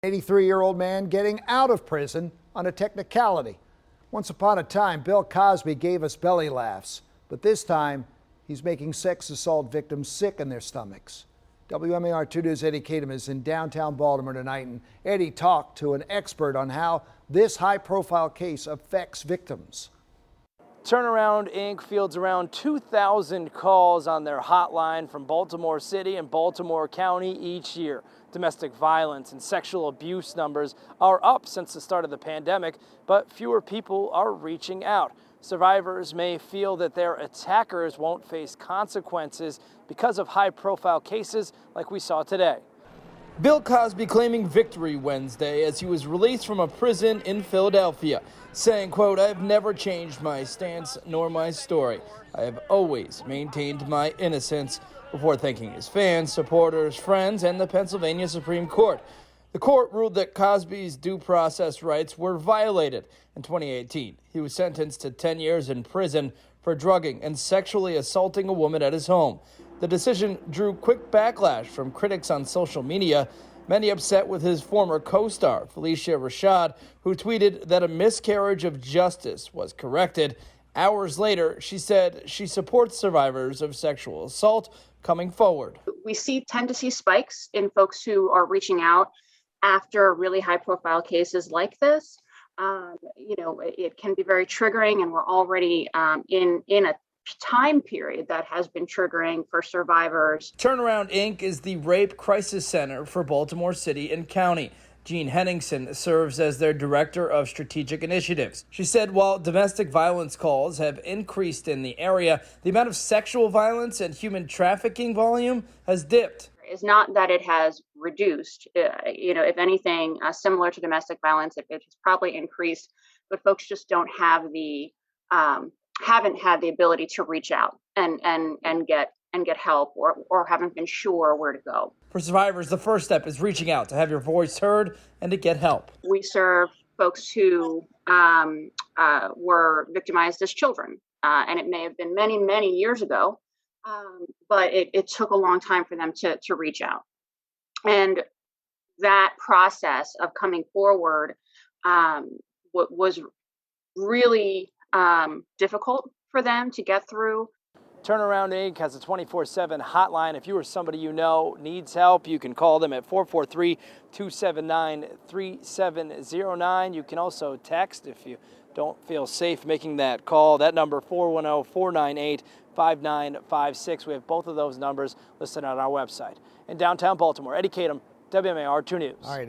83-year-old man getting out of prison on a technicality. Once upon a time, Bill Cosby gave us belly laughs, but this time he's making sex assault victims sick in their stomachs. WMAR 2 News' Eddie Kadam is in downtown Baltimore tonight, and Eddie talked to an expert on how this high-profile case affects victims. Turnaround Inc. fields around 2,000 calls on their hotline from Baltimore City and Baltimore County each year. Domestic violence and sexual abuse numbers are up since the start of the pandemic, but fewer people are reaching out. Survivors may feel that their attackers won't face consequences because of high-profile cases like we saw today. Bill Cosby claiming victory Wednesday as he was released from a prison in Philadelphia, saying, quote, "I've never changed my stance nor my story. I have always maintained my innocence," before thanking his fans, supporters, friends, and the Pennsylvania Supreme Court. The court ruled that Cosby's due process rights were violated. In 2018, he was sentenced to 10 years in prison for drugging and sexually assaulting a woman at his home. The decision drew quick backlash from critics on social media, many upset with his former co-star, Felicia Rashad, who tweeted that a miscarriage of justice was corrected. Hours later, she said she supports survivors of sexual assault coming forward. We tend to see spikes in folks who are reaching out after really high-profile cases like this. It can be very triggering, and we're already in a time period that has been triggering for survivors. Turnaround Inc. is the rape crisis center for Baltimore City and County. Jean Henningsen serves as their director of strategic initiatives. She said while domestic violence calls have increased in the area, the amount of sexual violence and human trafficking volume has dipped. It's not that it has reduced. If anything, similar to domestic violence, it has probably increased, but folks just don't have haven't had the ability to reach out and get help, or haven't been sure where to go. For survivors, the first step is reaching out to have your voice heard and to get help. We serve folks who were victimized as children, and it may have been many, many years ago, but it took a long time for them to reach out. And that process of coming forward was really difficult for them to get through. Turnaround Inc. has a 24/7 hotline. If you or somebody you know needs help, you can call them at 443-279-3709. You can also text if you don't feel safe making that call. That number, 410-498-5956. We have both of those numbers listed on our website. In downtown Baltimore, Eddie Kadam, WMAR 2 News. All right,